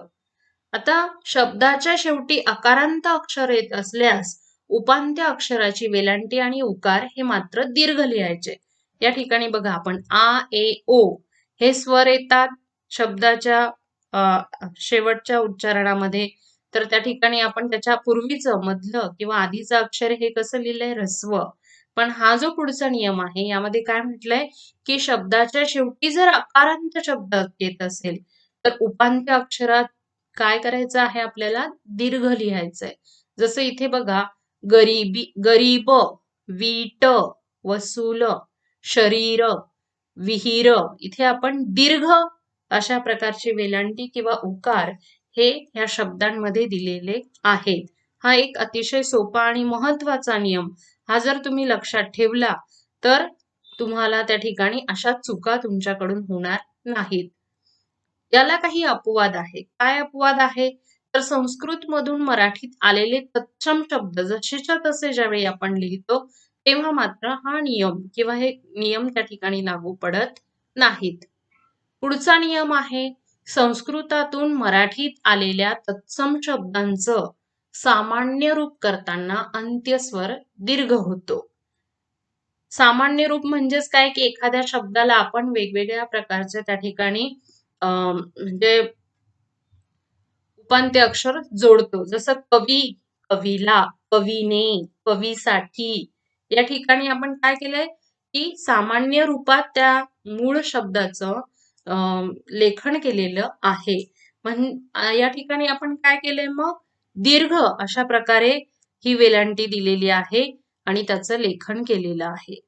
आता शब्दाच्या शेवटी अकारांत अक्षर येत असल्यास उपांत्य अक्षराची वेलांटी आणि उकार हे मात्र दीर्घ लिहायचे. या ठिकाणी बघा आपण आ ए ओ हे स्वर येतात शब्दाच्या शेवटच्या उच्चारणामध्ये तर त्या ठिकाणी आपण त्याच्या पूर्वीचं मधलं किंवा आधीचं अक्षर हे कसं लिहिलंय ऱ्हस्व. पण हा जो पुढचा नियम आहे यामध्ये काय म्हटलंय की शब्दाच्या शेवटी जर अकारांत शब्द येत असेल तर उपांत्य अक्षरात काय करायचं आहे आपल्याला दीर्घ लिहायचंय. जसं इथे बघा गरीबी गरीब वीट वसूल शरीर विहीर इथे आपण दीर्घ अशा प्रकारचे वेलांटी किंवा उकार हे या शब्दांमध्ये दिलेले आहेत. हा एक अतिशय सोपा आणि महत्वाचा नियम हा जर तुम्ही लक्षात ठेवला तर तुम्हाला त्या ठिकाणी अशा चुका तुमच्याकडून होणार नाहीत. याला काही अपवाद आहे. काय अपवाद आहे तर संस्कृत मधून मराठीत आलेले तत्सम शब्द जसेच्या तसे ज्यावेळी आपण लिहितो तेव्हा मात्र हा नियम किंवा हे नियम त्या ठिकाणी लागू पडत नाहीत. पुढचा नियम आहे संस्कृतातून मराठीत आलेल्या तत्सम शब्दांचं सामान्य रूप करताना अंत्यस्वर दीर्घ होतो. सामान्य रूप म्हणजेच काय की एखाद्या शब्दाला आपण वेगवेगळ्या प्रकारचे त्या ठिकाणी म्हणजे उपांत्य अक्षर जोडतो. जसं कवी कवीला कवीने कवीसाठी या ठिकाणी आपण काय केलंय की सामान्य रूपात त्या मूळ शब्दाचं लेखन केलेलं आहे. या ठिकाणी आपण काय केलंय मग दीर्घ अशा प्रकारे ही वेलांटी दिलेली आहे आणि त्याचं लेखन केलेलं आहे.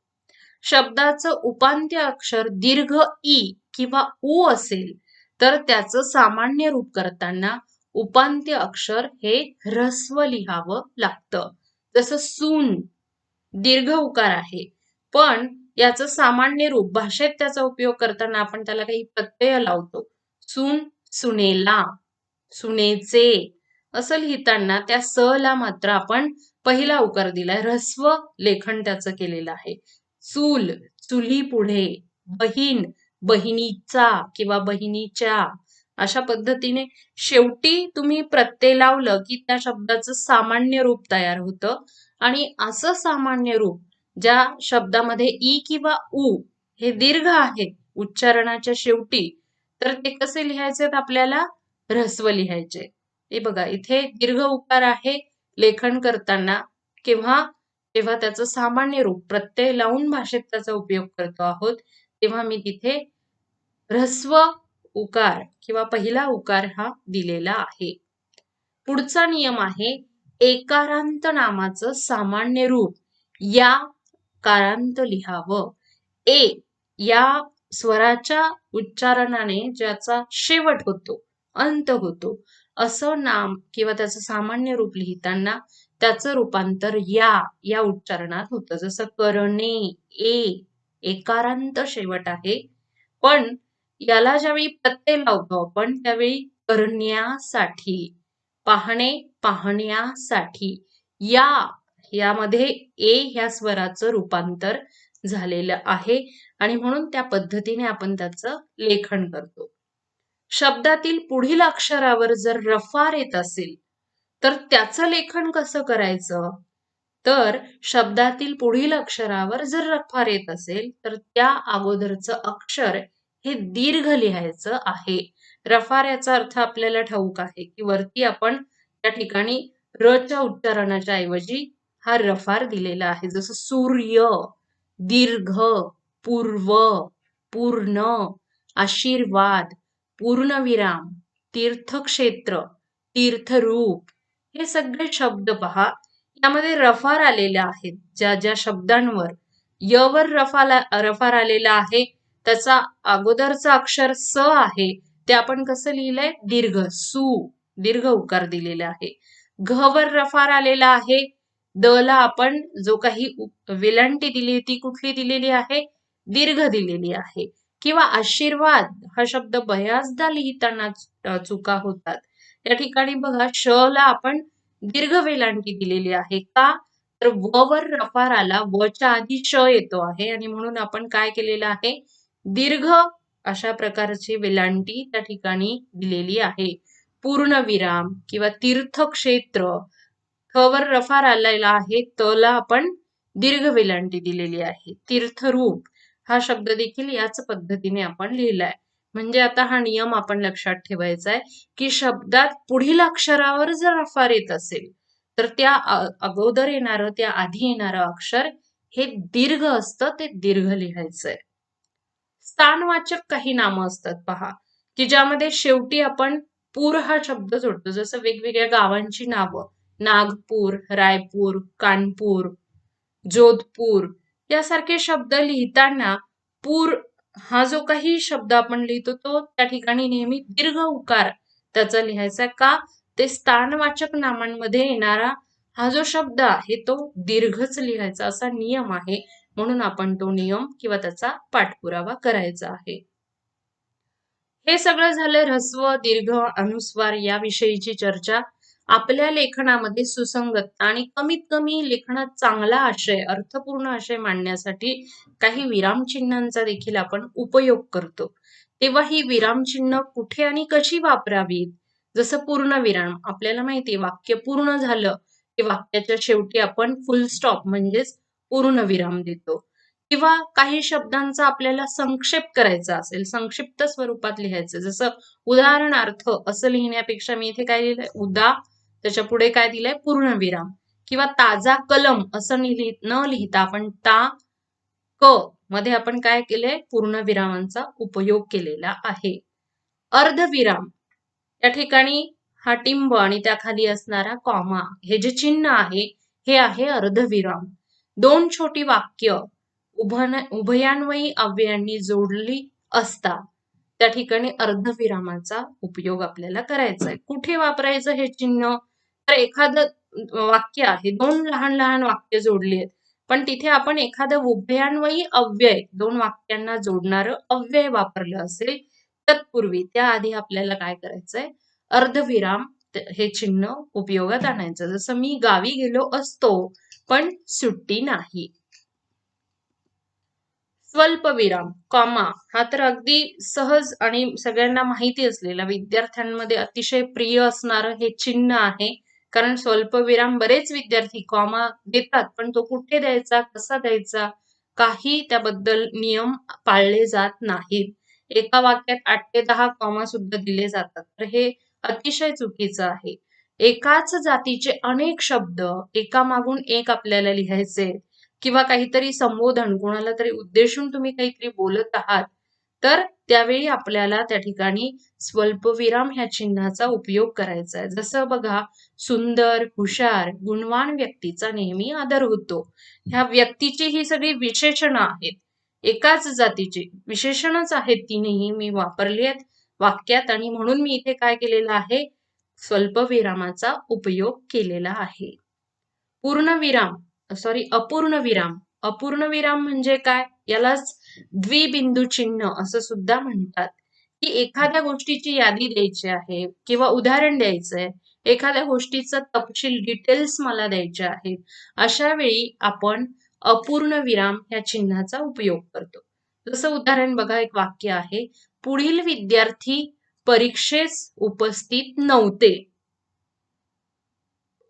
शब्दाचं उपांत्य अक्षर दीर्घ ई किंवा उ असेल तर त्याचं सामान्य रूप करताना उपांत्य अक्षर हे ह्रस्व लिहावं लागतं. जसं सून दीर्घ उकार आहे पण याचं सामान्य रूप भाषेत त्याचा उपयोग करताना आपण त्याला काही प्रत्यय लावतो. सून, सुनेला, सुनेचे असं लिहिताना त्या स ला मात्र आपण पहिला उकार दिलाय. ऱ्हस्व लेखन त्याचं केलेलं आहे. चूल, चुली पुढे, बहीण, बहिणीचा किंवा बहिणीच्या अशा पद्धतीने शेवटी तुम्ही प्रत्यय लावलं की त्या शब्दाचं सामान्य रूप तयार होतं. आणि असं सामान्य रूप ज्या शब्दामध्ये ई किंवा उ हे दीर्घ आहे उच्चारणाच्या शेवटी, तर ते कसे लिहायचे आपल्याला? ऱ्हस्व लिहायचे. हे बघा इथे दीर्घ उकार आहे लेखन करताना केव्हा, तेव्हा त्याचं सामान्य रूप प्रत्यय लावून भाषेत त्याचा उपयोग करतो आहोत, तेव्हा मी तिथे ऱ्हस्व उकार किंवा पहिला उकार हा दिलेला आहे. पुढचा नियम आहे एकारांत नामाचं सामान्य रूप या कारांत लिहावं. ए या स्वराच्या उच्चारणाने ज्याचा शेवट होतो, अंत होतो, असं नाम किंवा त्याचं सामान्य रूप लिहिताना त्याचं रूपांतर या उच्चारणात होतं. जसं करणे, एकारांत शेवट आहे, पण याला ज्यावेळी प्रत्यय लावतो आपण त्यावेळी करण्यासाठी, पाहणे, पाहण्यासाठी, यामध्ये ए ह्या स्वराचं रूपांतर झालेलं आहे आणि म्हणून त्या पद्धतीने आपण त्याचं लेखन करतो. शब्दातील पुढील अक्षरावर जर रफार येत असेल तर त्याचं लेखन कसं करायचं? तर शब्दातील पुढील अक्षरावर जर रफार येत असेल तर त्या अगोदरचं अक्षर हे दीर्घ लिहायचं आहे. रफार याचा अर्थ आपल्याला ठाऊक आहे की वरती आपण त्या ठिकाणी रच्या उच्चारणाच्या ऐवजी हा रफार दिलेला आहे. जसं सूर्य, दीर्घ, पूर्व, पूर्ण, आशीर्वाद, पूर्णविराम, तीर्थक्षेत्र, तीर्थरूप, हे सगळे शब्द पहा यामध्ये रफार आलेले आहेत. ज्या ज्या शब्दांवर य वर रफार आलेला आहे त्याचा अगोदरचा अक्षर स आहे ते आपण कसं लिहिलंय? दीर्घ, दीर्घ उकार दिलेला आहे. घ वर रफार आलेला आहे, द ला आपण जो काही वेलांटी दिली ती कुठली दिलेली आहे? दीर्घ दिलेली आहे. किंवा आशीर्वाद हा शब्द बऱ्याचदा लिहिताना चुका होतात. या ठिकाणी बघा श ला आपण दीर्घ वेलांटी दिलेली आहे. का? तर व वर रफार आला, व च्या आधी श येतो आहे आणि म्हणून आपण काय केलेलं आहे? दीर्घ अशा प्रकारची वेलांटी त्या ठिकाणी दिलेली आहे. पूर्णविराम किंवा तीर्थक्षेत्र, ख वर रफार आलेला आहे, त ला आपण दीर्घ वेलांटी दिलेली आहे. तीर्थरूप हा शब्द देखील याच पद्धतीने आपण लिहिलाय. म्हणजे आता हा नियम आपण लक्षात ठेवायचा आहे की शब्दात पुढील अक्षरावर जर रफार येत असेल तर त्या अगोदर येणारं, त्या आधी येणारं अक्षर हे दीर्घ असतं, ते दीर्घ लिहायचंय. स्थानवाचक काही नामं असतात पहा की ज्यामध्ये शेवटी आपण पूर हा शब्द जोडतो. जसं वेगवेगळ्या गावांची नावं, नागपूर, रायपूर, कानपूर, जोधपूर यासारखे शब्द लिहिताना पूर हा जो काही शब्द आपण लिहितो तो त्या ठिकाणी नेहमी दीर्घ उकार त्याचा लिहायचा. का? ते स्थानवाचक नामांमध्ये येणारा हा जो शब्द आहे तो दीर्घच लिहायचा असा नियम आहे. म्हणून आपण तो नियम किंवा त्याचा पाठपुरावा करायचा आहे. हे सगळं झालं ऱ्हस्व, दीर्घ, अनुस्वार याविषयीची चर्चा. आपल्या लेखनामध्ये सुसंगत आणि कमीत कमी लेखनात चांगला आशय, अर्थपूर्ण आशय मांडण्यासाठी काही विरामचिन्हांचा देखील आपण उपयोग करतो. तेव्हा ही विरामचिन्ह कुठे आणि कशी वापरावीत? जसं पूर्णविराम, आपल्याला माहितीये वाक्य पूर्ण झालं की वाक्याच्या शेवटी आपण फुल स्टॉप म्हणजेच पूर्णविराम देतो. किंवा काही शब्दांचा आपल्याला संक्षेप करायचा असेल, संक्षिप्त स्वरूपात लिहायचं, जसं उदाहरणार्थ असं लिहिण्यापेक्षा मी इथे काय लिहिलंय? उदा, त्याच्या पुढे काय दिलंय? पूर्णविराम. किंवा ताजा कलम असं न लिहिता आपण ता क मध्ये आपण काय केलंय? पूर्णविरामांचा उपयोग केलेला आहे. अर्धविराम या ठिकाणी हा टिंब आणि त्याखाली असणारा कॉमा हे जे चिन्ह आहे हे आहे अर्धविराम. दोन छोटी वाक्य उभयान्वयी अव्ययांनी जोडली असता त्या ठिकाणी अर्धविरामाचा उपयोग आपल्याला करायचा आहे. कुठे वापरायचं हे चिन्ह? तर एखादं वाक्य आहे, दोन लहान लहान वाक्य जोडली आहेत पण तिथे आपण एखादं उभयान्वयी अव्यय, दोन वाक्यांना जोडणारं अव्यय वापरलं असेल तत्पूर्वी त्याआधी आपल्याला काय करायचंय, अर्धविराम हे चिन्ह उपयोगात आणायचं. जसं मी गावी गेलो असतो पण सुट्टी नाही. स्वल्पविराम, कॉमा हा तर अगदी सहज आणि सगळ्यांना माहिती असलेला, विद्यार्थ्यांमध्ये अतिशय प्रिय असणारं हे चिन्ह आहे. कारण स्वल्पविराम बरेच विद्यार्थी कॉमा देतात, पण तो कुठे द्यायचा, कसा द्यायचा, काही त्याबद्दल नियम पाळले जात नाहीत. एका वाक्यात 8 ते 10 कॉमा सुद्धा दिले जातात, तर हे अतिशय चुकीचं आहे. एकाच जातीचे अनेक शब्द एकामागून एक आपल्याला लिहायचे किंवा काहीतरी संबोधन, कोणाला तरी उद्देशून तुम्ही काहीतरी बोलत आहात, तर त्यावेळी आपल्याला त्या ठिकाणी स्वल्पविराम ह्या चिन्हाचा उपयोग करायचा आहे. जसं बघा, सुंदर, हुशार, गुणवान व्यक्तीचा नेहमी आदर होतो. ह्या व्यक्तीची ही सगळी विशेषणं आहेत. एकाच जातीची विशेषणच आहेत, तीनही मी वापरली आहेत वाक्यात, आणि म्हणून मी इथे काय केलेलं आहे, स्वल्पविरामाचा उपयोग केलेला आहे. पूर्णविराम, अपूर्ण विराम. अपूर्ण विराम म्हणजे काय, यालाच द्विबिंदू चिन्ह असं सुद्धा म्हणतात. की एखाद्या गोष्टीची यादी द्यायची आहे किंवा उदाहरण द्यायचंय, एखाद्या गोष्टीचा तपशील, डिटेल्स मला द्यायचे आहेत, अशा वेळी आपण अपूर्ण विराम या चिन्हाचा उपयोग करतो. जसं उदाहरण बघा, एक वाक्य आहे, पुढील विद्यार्थी परीक्षेस उपस्थित नव्हते.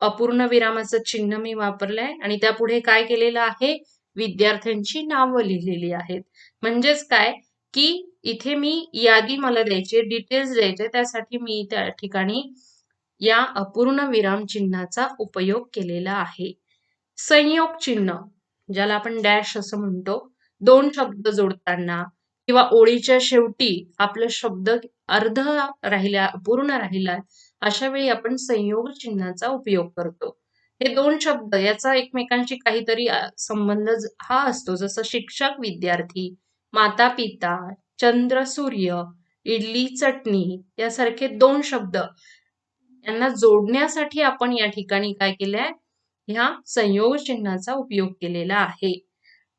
अपूर्ण विरामाचं चिन्ह मी वापरलंय आणि त्यापुढे काय केलेलं आहे, विद्यार्थ्यांची नावं लिहिलेली आहेत. म्हणजेच काय, की इथे मी यादी मला द्यायची, डिटेल्स द्यायचे, त्यासाठी मी त्या ठिकाणी या अपूर्ण विराम चिन्हाचा उपयोग केलेला आहे. संयोग चिन्ह, ज्याला आपण डॅश असं म्हणतो, दोन शब्द जोडताना किंवा ओळीच्या शेवटी आपला शब्द अर्ध राहिला, अपूर्ण राहिला, अशा वेळी आपण संयोग चिन्हाचा उपयोग करतो. हे दोन शब्द याचा एकमेकांशी काहीतरी संबंध हा असतो, जसं शिक्षक विद्यार्थी, माता पिता, चंद्र सूर्य, इडली चटणी यासारखे दोन शब्द यांना जोडण्यासाठी आपण या ठिकाणी काय केलंय, ह्या संयोग चिन्हाचा उपयोग केलेला आहे.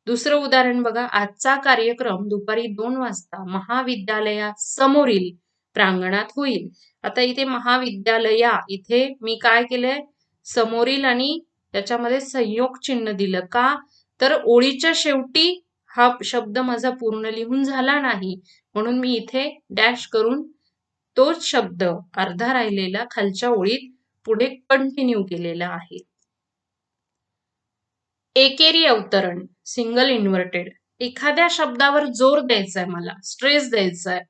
दुसरं उदाहरण बघा, आजचा कार्यक्रम दुपारी 2 वाजता महाविद्यालयासमोरील प्रांगणात होईल. आता इथे महाविद्यालया, इथे मी काय केलंय, समोरील आणि त्याच्यामध्ये संयोग चिन्ह दिलं. का, तर ओळीच्या शेवटी हा शब्द माझा पूर्ण लिहून झाला नाही, म्हणून मी इथे डॅश करून तोच शब्द अर्धा राहिलेला खालच्या ओळीत पुढे कंटिन्यू केलेला आहे. एकेरी अवतरण, सिंगल इन्व्हर्टेड, एखाद्या शब्दावर जोर द्यायचा आहे, मला स्ट्रेस द्यायचा आहे,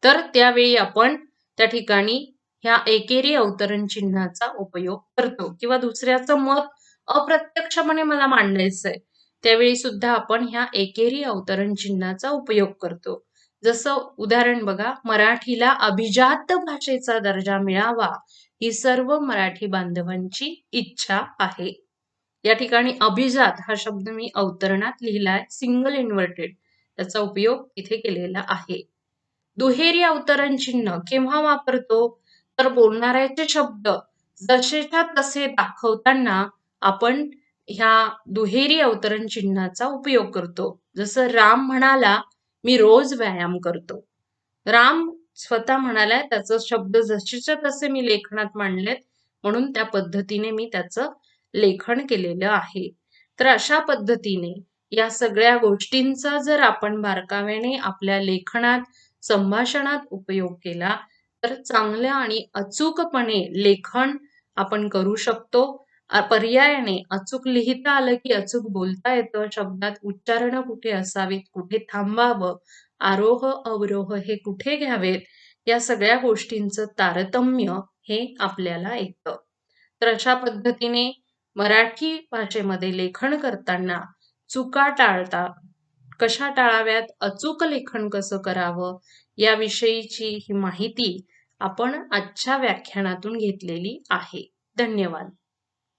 तर त्यावेळी आपण त्या ठिकाणी ह्या एकेरी अवतरण चिन्हाचा उपयोग करतो. किंवा दुसऱ्याचं मत अप्रत्यक्षपणे मला मांडायचं आहे, त्यावेळी सुद्धा आपण ह्या एकेरी अवतरण चिन्हाचा उपयोग करतो. जसं उदाहरण बघा, मराठीला अभिजात भाषेचा दर्जा मिळावा ही सर्व मराठी बांधवांची इच्छा आहे. या ठिकाणी अभिजात हा शब्द मी अवतरणात लिहिलाय, सिंगल इन्व्हर्टेड, त्याचा उपयोग इथे केलेला आहे. दुहेरी अवतरण चिन्ह केव्हा वापरतो, तर बोलणाऱ्याचे शब्द जसेच्या तसे दाखवताना आपण ह्या दुहेरी अवतरण चिन्हाचा उपयोग करतो. जसं राम म्हणाला, मी रोज व्यायाम करतो. राम स्वतः म्हणालाय, त्याचं शब्द जसेच्या तसे मी लेखनात मांडलेत, म्हणून त्या पद्धतीने मी त्याचं लेखन केलेलं आहे. तर अशा पद्धतीने या सगळ्या गोष्टींचा जर आपण बारकाव्याने आपल्या लेखनात, संभाषणात उपयोग केला, तर चांगल्या आणि अचूकपणे लेखन आपण करू शकतो. पर्यायाने अचूक लिहिता आलं की अचूक बोलता येतं, शब्दात उच्चारण कुठे असावीत, कुठे थांबावं, आरोह अवरोह हे कुठे घ्यावेत, या सगळ्या गोष्टींचं तारतम्य हे आपल्याला येतं. तर अशा पद्धतीने मराठी भाषेमध्ये लेखन करताना चुका कशा टाळाव्यात, अचूक लेखन कसं करावं, याविषयीची ही माहिती आपण आजच्या व्याख्यानातून घेतलेली आहे. धन्यवाद.